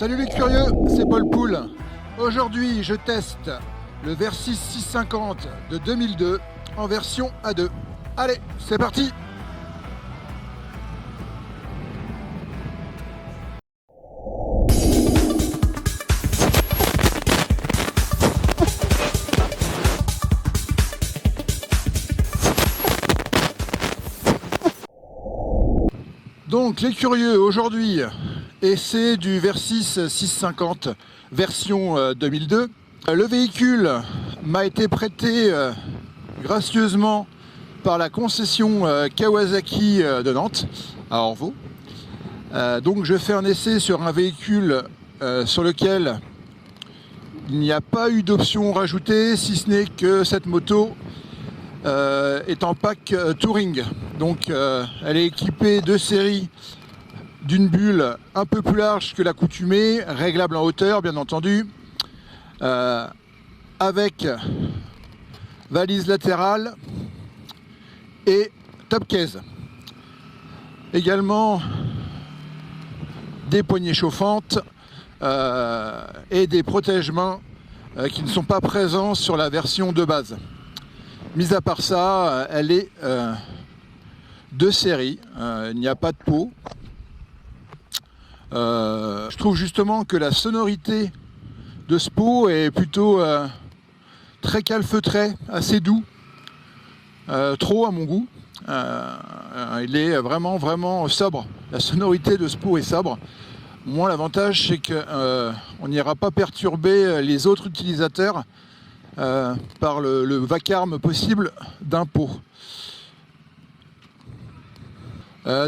Salut les curieux, c'est Paul Poul. Aujourd'hui, je teste le Versys 650 de 2002 en version A2. Allez, c'est parti! Donc les curieux, aujourd'hui, essai du Versys 650 version 2002. Le véhicule m'a été prêté gracieusement par la concession Kawasaki de Nantes, à Orvaux. Donc je fais un essai sur un véhicule sur lequel il n'y a pas eu d'option rajoutée, si ce n'est que cette moto est en pack Touring. Donc elle est équipée de série d'une bulle un peu plus large que l'accoutumée, réglable en hauteur bien entendu, avec valise latérale et top case. Également des poignées chauffantes et des protège-mains qui ne sont pas présents sur la version de base. Mis à part ça, elle est de série, il n'y a pas de pot. Je trouve justement que la sonorité de ce pot est plutôt très calfeutré, assez doux, trop à mon goût. Il est vraiment sobre. La sonorité de ce pot est sobre. Moi, l'avantage, c'est qu'on n'ira pas perturber les autres utilisateurs par le vacarme possible d'un pot.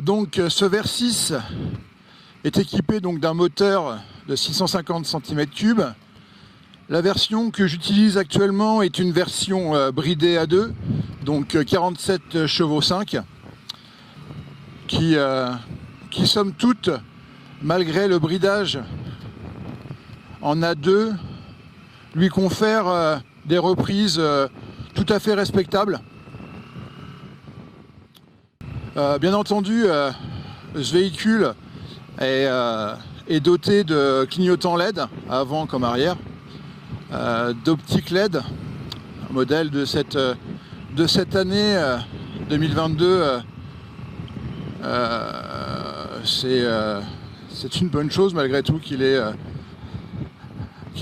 Donc ce Versys est équipé donc d'un moteur de 650 cm3. La version que j'utilise actuellement est une version bridée A2, donc 47 chevaux 5, qui somme toute, malgré le bridage en A2, lui confère des reprises tout à fait respectables. Bien entendu, ce véhicule est doté de clignotants LED, avant comme arrière, d'optique LED, un modèle de cette année 2022. C'est une bonne chose malgré tout qu'il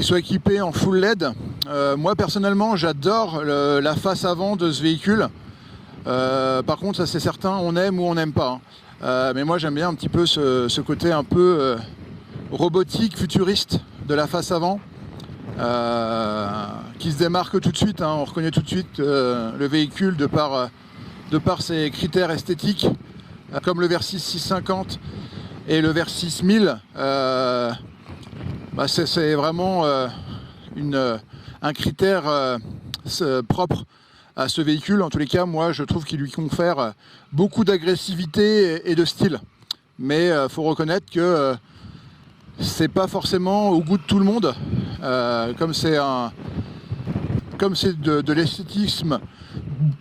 soit équipé en full LED. Moi personnellement, j'adore la face avant de ce véhicule. Par contre, ça c'est certain, on aime ou on n'aime pas. Mais moi j'aime bien un petit peu ce côté un peu robotique, futuriste de la face avant, qui se démarque tout de suite. On reconnaît tout de suite le véhicule de par ses critères esthétiques, comme le Versys 650 et le Versys 1000. C'est vraiment un critère propre à ce véhicule. En tous les cas, moi je trouve qu'il lui confère beaucoup d'agressivité et de style. Mais faut reconnaître que c'est pas forcément au goût de tout le monde. Comme c'est de l'esthétisme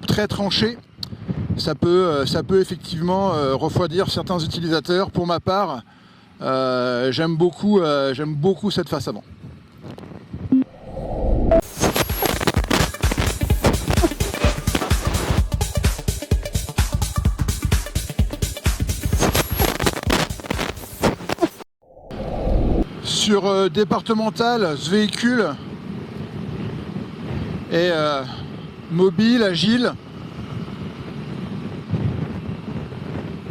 très tranché, ça peut effectivement refroidir certains utilisateurs. Pour ma part, j'aime beaucoup cette face avant. Sur départemental, ce véhicule est mobile, agile.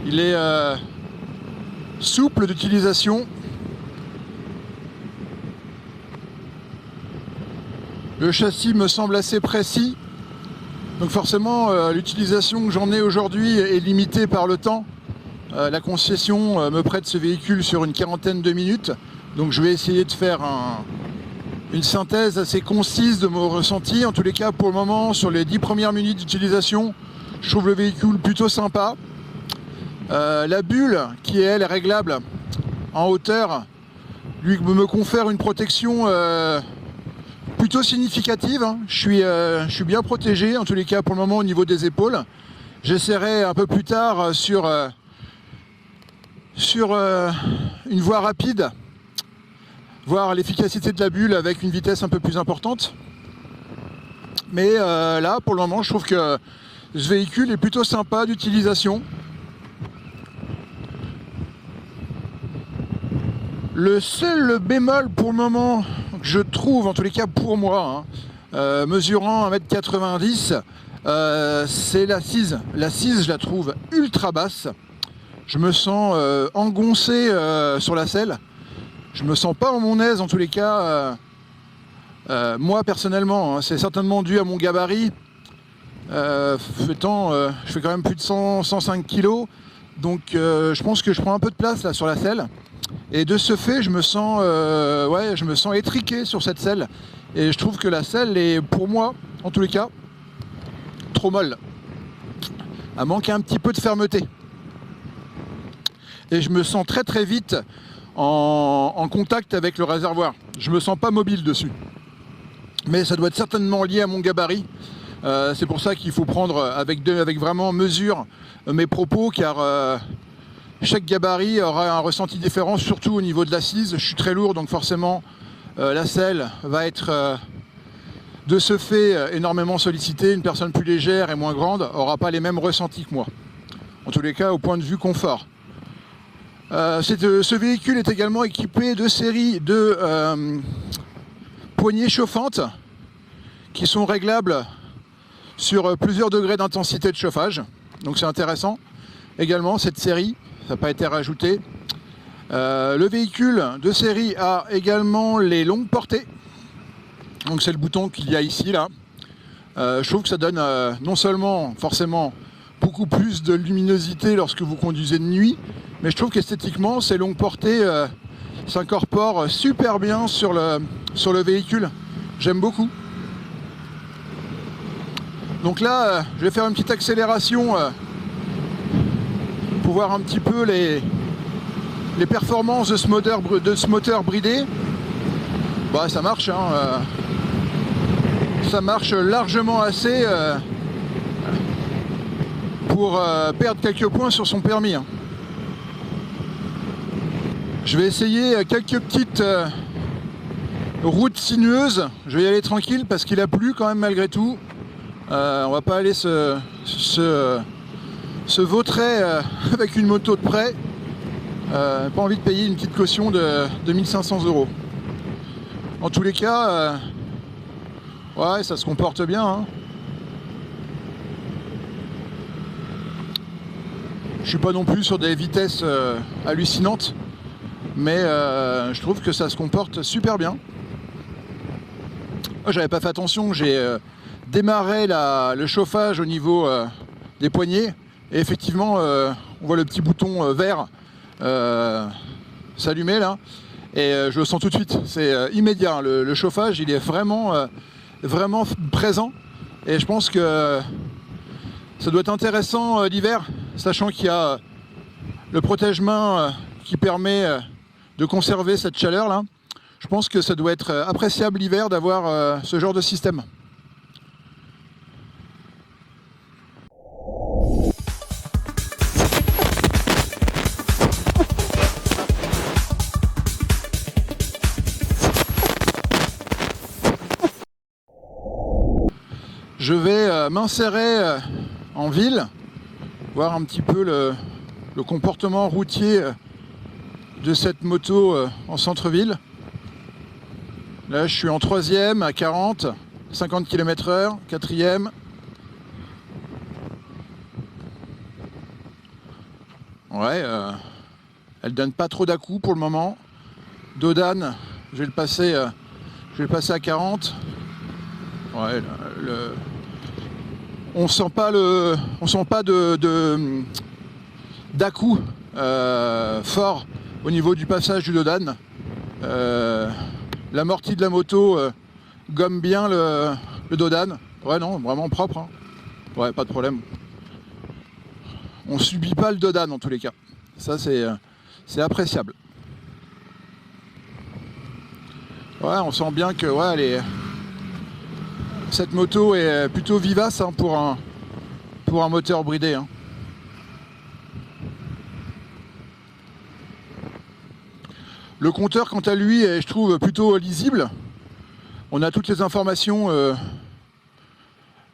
Il est souple d'utilisation. Le châssis me semble assez précis. Donc forcément, l'utilisation que j'en ai aujourd'hui est limitée par le temps. La concession me prête ce véhicule sur une quarantaine de minutes. Donc je vais essayer de faire une synthèse assez concise de mon ressenti. En tous les cas, pour le moment, sur les 10 premières minutes d'utilisation, je trouve le véhicule plutôt sympa. La bulle, qui elle est réglable en hauteur, lui me confère une protection plutôt significative. Je suis bien protégé, en tous les cas pour le moment au niveau des épaules. J'essaierai un peu plus tard sur une voie rapide voir l'efficacité de la bulle avec une vitesse un peu plus importante. Mais là, pour le moment, je trouve que ce véhicule est plutôt sympa d'utilisation. Le seul bémol pour le moment que je trouve, en tous les cas pour moi, mesurant 1m90, c'est l'assise. L'assise, je la trouve ultra basse. Je me sens engoncé sur la selle. Je me sens pas en mon aise en tous les cas. Moi personnellement, c'est certainement dû à mon gabarit. Je fais quand même plus de 105 kg. Donc je pense que je prends un peu de place là sur la selle. Et de ce fait, je me sens étriqué sur cette selle. Et je trouve que la selle est, pour moi, en tous les cas, trop molle. Elle manque un petit peu de fermeté. Et je me sens très très vite en contact avec le réservoir. Je me sens pas mobile dessus. Mais ça doit être certainement lié à mon gabarit. C'est pour ça qu'il faut prendre avec vraiment mesure mes propos, car chaque gabarit aura un ressenti différent, surtout au niveau de l'assise. Je suis très lourd, donc forcément la selle va être de ce fait énormément sollicitée. Une personne plus légère et moins grande n'aura pas les mêmes ressentis que moi. En tous les cas, au point de vue confort. Ce véhicule est également équipé de séries de poignées chauffantes qui sont réglables sur plusieurs degrés d'intensité de chauffage. Donc c'est intéressant. Également, cette série, ça n'a pas été rajouté. Le véhicule de série a également les longues portées. Donc c'est le bouton qu'il y a ici, là. Je trouve que ça donne non seulement forcément beaucoup plus de luminosité lorsque vous conduisez de nuit, mais je trouve qu'esthétiquement, ces longues portées s'incorporent super bien sur le véhicule. J'aime beaucoup. Donc là, je vais faire une petite accélération pour voir un petit peu les performances de ce moteur bridé. Bah, ça marche, hein, ça marche largement assez pour perdre quelques points sur son permis. Hein. Je vais essayer quelques petites routes sinueuses. Je vais y aller tranquille parce qu'il a plu quand même malgré tout. On va pas aller se vautrer avec une moto de près. Pas envie de payer une petite caution de 1500 €. En tous les cas, ouais, ça se comporte bien. Hein. Je suis pas non plus sur des vitesses hallucinantes, mais je trouve que ça se comporte super bien. J'avais pas fait attention, j'ai démarré le chauffage au niveau des poignées, et effectivement on voit le petit bouton vert s'allumer là, et je le sens tout de suite, c'est immédiat. Hein. Le chauffage il est vraiment présent, et je pense que ça doit être intéressant l'hiver, sachant qu'il y a le protège-main qui permet de conserver cette chaleur là. Je pense que ça doit être appréciable l'hiver d'avoir ce genre de système. Je vais m'insérer en ville, voir un petit peu le comportement routier de cette moto en centre-ville. Là, je suis en 3e à 40, 50 km/h, 4e. Ouais, elle donne pas trop d'à-coups pour le moment. Dodane, je vais le passer à 40. Ouais, on sent pas d'à-coups fort au niveau du passage du Dodane. L'amorti de la moto gomme bien le Dodane. Ouais, non, vraiment propre. Hein. Ouais, pas de problème. On subit pas le Dodane en tous les cas. Ça, c'est appréciable. Ouais, on sent bien que ouais, cette moto est plutôt vivace hein, pour un moteur bridé. Hein. Le compteur, quant à lui, est, je trouve, plutôt lisible. On a toutes les informations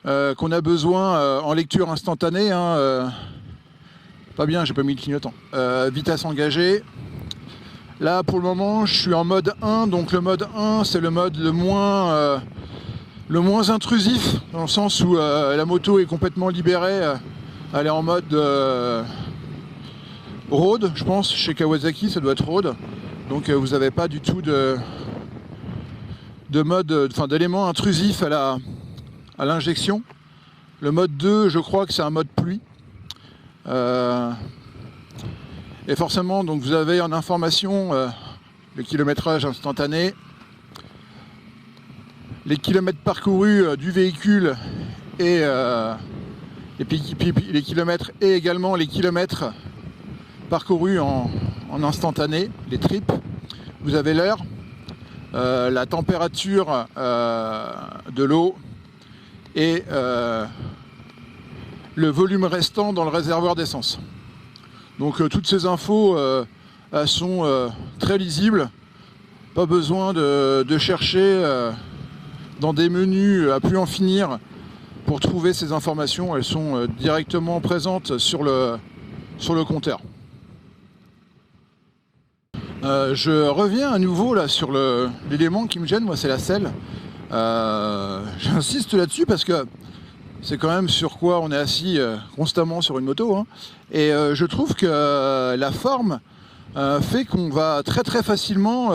qu'on a besoin en lecture instantanée. Pas bien, j'ai pas mis le clignotant. Vitesse engagée. Là, pour le moment, je suis en mode 1. Donc le mode 1, c'est le mode le moins intrusif, dans le sens où la moto est complètement libérée. Elle est en mode road, je pense. Chez Kawasaki, ça doit être road. Donc vous n'avez pas du tout de mode, d'éléments intrusifs à l'injection. Le mode 2, je crois que c'est un mode pluie. Et forcément, donc vous avez en information le kilométrage instantané, les kilomètres parcourus du véhicule et les kilomètres, et également les kilomètres parcourus en instantané, les trips. Vous avez l'heure, la température de l'eau et le volume restant dans le réservoir d'essence. Donc toutes ces infos elles sont très lisibles. Pas besoin de chercher dans des menus à plus en finir pour trouver ces informations. Elles sont directement présentes sur le compteur. Je reviens à nouveau là sur l'élément qui me gêne, moi c'est la selle. J'insiste là-dessus parce que c'est quand même sur quoi on est assis constamment sur une moto. Et je trouve que la forme fait qu'on va très très facilement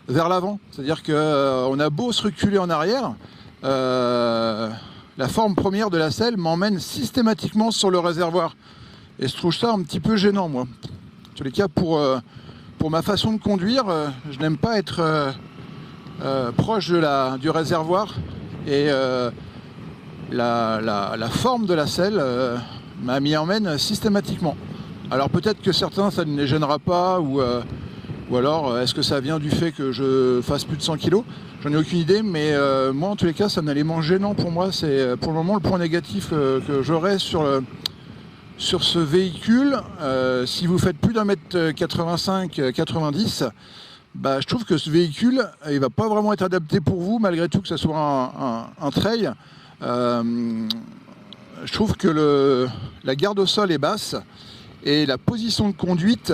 vers l'avant. C'est-à-dire qu'on a beau se reculer en arrière, la forme première de la selle m'emmène systématiquement sur le réservoir. Et je trouve ça un petit peu gênant, moi. En tous les cas, pour ma façon de conduire, je n'aime pas être proche du réservoir. Et la forme de la selle m'y emmène systématiquement. Alors peut-être que certains, ça ne les gênera pas, ou alors est-ce que ça vient du fait que je fasse plus de 100 kg? J'en ai aucune idée, mais moi en tous les cas, c'est un élément gênant pour moi. C'est pour le moment le point négatif que j'aurai sur ce véhicule. Si vous faites plus d'1m85, 90, bah, je trouve que ce véhicule, il va pas vraiment être adapté pour vous, malgré tout que ce soit un trail. Je trouve que la garde au sol est basse et la position de conduite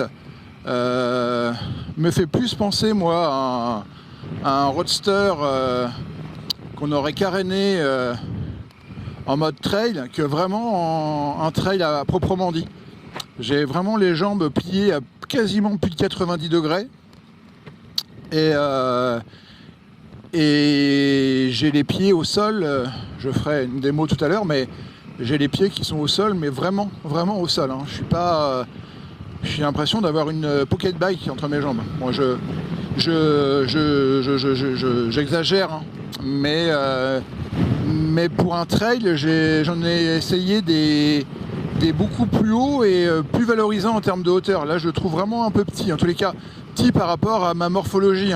me fait plus penser, moi, à un roadster qu'on aurait caréné en mode trail que vraiment un trail à proprement dit. J'ai vraiment les jambes pliées à quasiment plus de 90 degrés et j'ai les pieds au sol. Je ferai une démo tout à l'heure, mais j'ai les pieds qui sont au sol, mais vraiment vraiment au sol. Je suis pas, j'ai l'impression d'avoir une pocket bike entre mes jambes. Moi, j'exagère, mais pour un trail, j'en ai essayé des beaucoup plus hauts et plus valorisants en termes de hauteur. Là, je le trouve vraiment un peu petit. En tous les cas, petit par rapport à ma morphologie.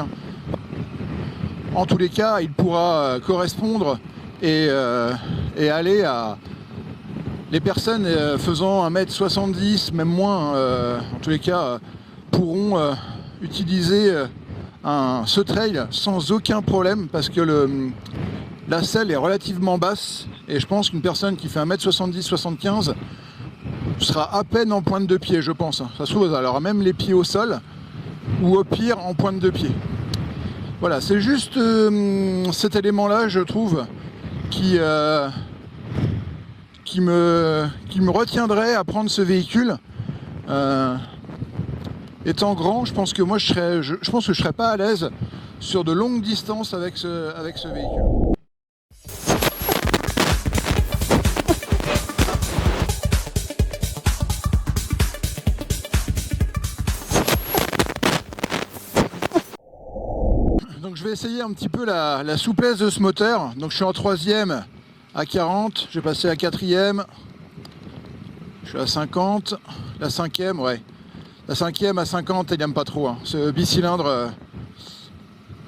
En tous les cas, il pourra correspondre et aller à les personnes faisant 1m70, même moins, en tous les cas, pourront utiliser ce trail sans aucun problème, parce que la selle est relativement basse et je pense qu'une personne qui fait 1m70-75 sera à peine en pointe de pied, je pense. Ça se trouve, alors même les pieds au sol ou au pire en pointe de pied. Voilà, c'est juste cet élément-là, je trouve, qui me retiendrait à prendre ce véhicule. Étant grand, je pense que moi je pense que je serais pas à l'aise sur de longues distances avec ce véhicule. Donc je vais essayer un petit peu la souplesse de ce moteur. Donc je suis en 3e à 40, j'ai passé à 4e, je suis à 50, la 5e, ouais. La 5e à 50, il n'aime pas trop. Ce bicylindre,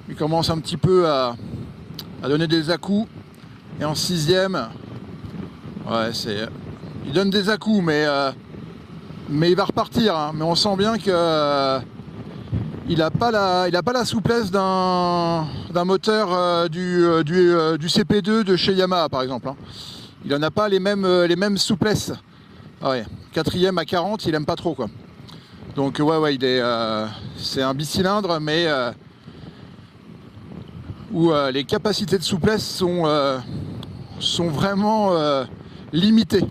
il commence un petit peu à donner des à-coups. Et en 6e, ouais, il donne des à-coups, mais il va repartir. Mais on sent bien que il n'a pas la souplesse d'un moteur du CP2 de chez Yamaha par exemple. Hein. Il n'en a pas les mêmes souplesses. Ah ouais, 4e à 40, il aime pas trop quoi. Donc ouais, c'est un bicylindre mais où les capacités de souplesse sont vraiment limitées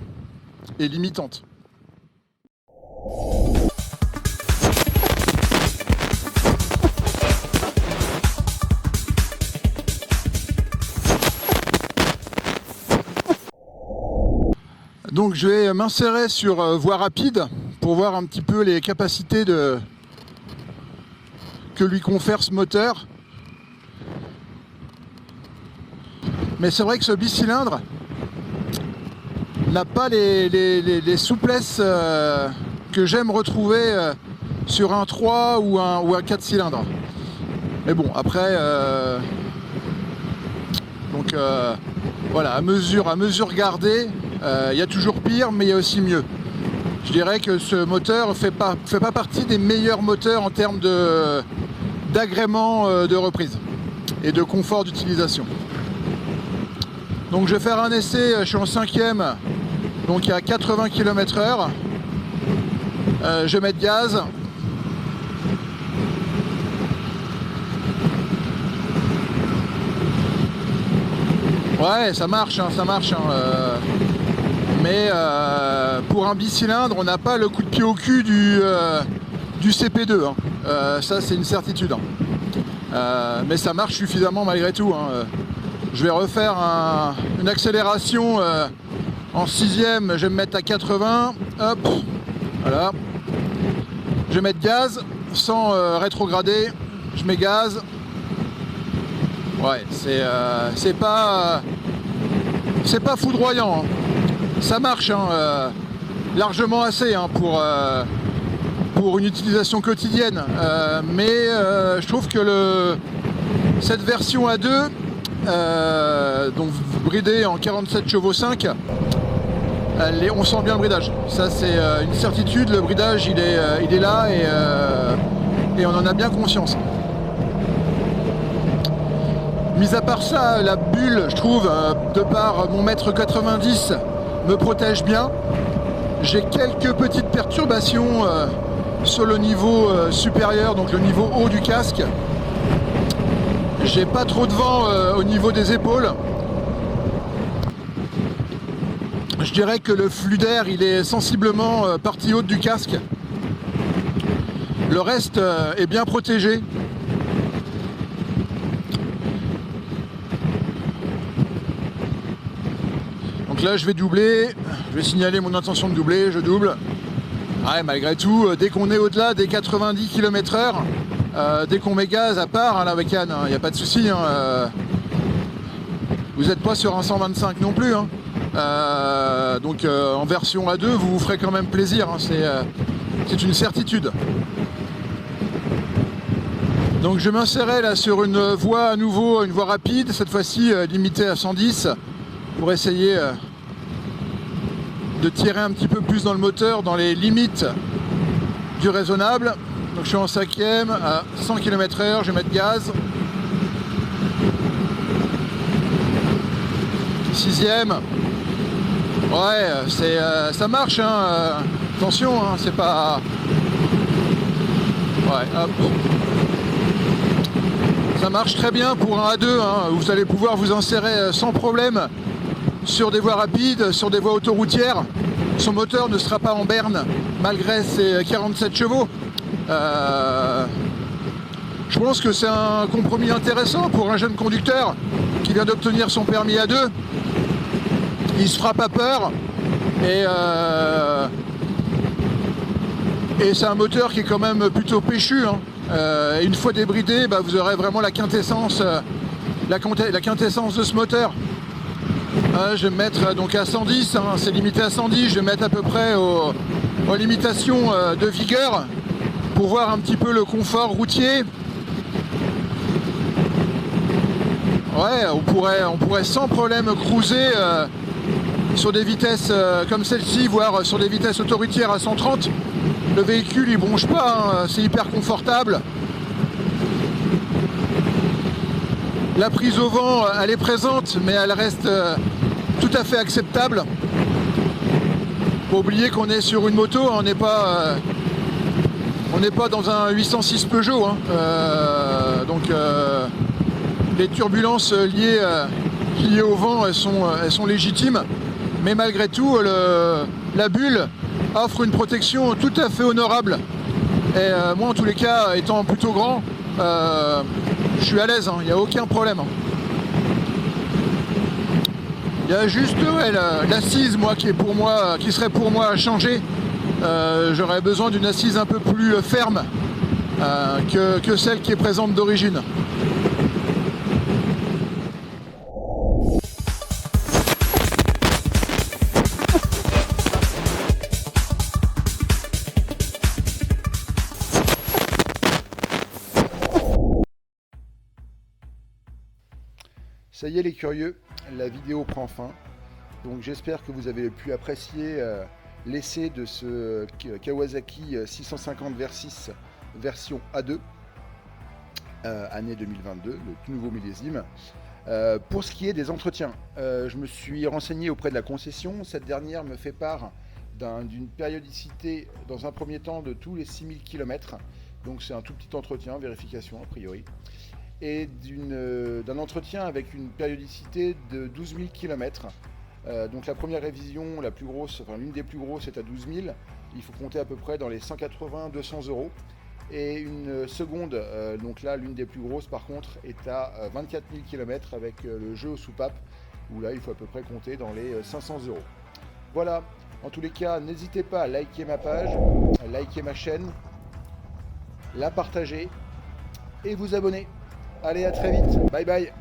et limitantes. Donc je vais m'insérer sur voie rapide pour voir un petit peu les capacités que lui confère ce moteur. Mais c'est vrai que ce bicylindre n'a pas les souplesses que j'aime retrouver sur un 3 ou un 4 cylindres. Mais bon, après, voilà, à mesure gardée, il y a toujours pire, mais il y a aussi mieux. Je dirais que ce moteur fait pas partie des meilleurs moteurs en termes d'agrément de reprise et de confort d'utilisation. Donc je vais faire un essai, je suis en 5e, donc à 80 km/h. Je vais mettre gaz. Ouais, ça marche. Mais pour un bicylindre, on n'a pas le coup de pied au cul du CP2. Hein. Ça, c'est une certitude. Hein. Mais ça marche suffisamment malgré tout. Hein. Je vais refaire une accélération en 6e, je vais me mettre à 80. Hop, voilà. Je vais mettre gaz sans rétrograder. Je mets gaz. Ouais, c'est pas foudroyant. Hein. Ça marche hein, largement assez hein, pour une utilisation quotidienne. Mais je trouve que cette version A2, donc bridée en 47 chevaux 5, on sent bien le bridage. Ça c'est une certitude, le bridage il est là et on en a bien conscience. Mis à part ça, la bulle, je trouve, de par mon mètre 90, me protège bien. J'ai quelques petites perturbations sur le niveau supérieur, donc le niveau haut du casque. J'ai pas trop de vent au niveau des épaules. Je dirais que le flux d'air il est sensiblement partie haute du casque. Le reste est bien protégé. Donc là je vais doubler, je vais signaler mon intention de doubler, je double. Ouais, malgré tout, dès qu'on est au-delà des 90 km/h, dès qu'on met gaz à part, hein, la bécane, il n'y a pas de souci. Hein, vous n'êtes pas sur un 125 non plus. Hein. Donc en version A2, vous vous ferez quand même plaisir. Hein, c'est une certitude. Donc je m'insérais là sur une voie à nouveau, une voie rapide, cette fois-ci limitée à 110, pour essayer de tirer un petit peu plus dans le moteur, dans les limites du raisonnable. Donc je suis en 5e à 100 km/h, je vais mettre gaz. 6e. Ouais, ça marche, hein. Attention, hein, c'est pas... Ouais, hop. Ça marche très bien pour un A2, hein. Vous allez pouvoir vous insérer sans problème sur des voies rapides, sur des voies autoroutières. Son moteur ne sera pas en berne malgré ses 47 chevaux. Je pense que c'est un compromis intéressant pour un jeune conducteur qui vient d'obtenir son permis A2. Il se fera pas peur et c'est un moteur qui est quand même plutôt péchu. Hein. Une fois débridé, vous aurez vraiment la quintessence de ce moteur. Je vais me mettre donc à 110, hein, c'est limité à 110, je vais mettre à peu près aux limitations de vigueur pour voir un petit peu le confort routier. Ouais, on pourrait sans problème cruiser sur des vitesses comme celle-ci, voire sur des vitesses autoroutières à 130. Le véhicule il bronche pas, hein, c'est hyper confortable. La prise au vent, elle est présente, mais elle reste tout à fait acceptable. Faut oublier qu'on est sur une moto, on n'est pas dans un 806 Peugeot, hein. Donc les turbulences liées au vent, elles sont légitimes, mais malgré tout, la bulle offre une protection tout à fait honorable. Et moi, en tous les cas, étant plutôt grand, je suis à l'aise, il n'y a aucun problème. Il y a juste l'assise, moi, qui serait pour moi à changer. J'aurais besoin d'une assise un peu plus ferme que celle qui est présente d'origine. Ça y est les curieux, la vidéo prend fin. Donc j'espère que vous avez pu apprécier l'essai de ce Kawasaki 650 V6 version A2, année 2022, le tout nouveau millésime. Pour ce qui est des entretiens, je me suis renseigné auprès de la concession. Cette dernière me fait part d'une périodicité, dans un premier temps, de tous les 6000 km. Donc c'est un tout petit entretien, vérification a priori. Et d'un entretien avec une périodicité de 12 000 km. Donc la première révision, la plus grosse, enfin l'une des plus grosses, est à 12 000. Il faut compter à peu près dans les 180-200 euros. Et une seconde, donc là l'une des plus grosses par contre, est à 24 000 km avec le jeu aux soupapes, où là il faut à peu près compter dans les 500 euros. Voilà, en tous les cas, n'hésitez pas à liker ma page, à liker ma chaîne, la partager et vous abonner. Allez, à très vite. Bye bye.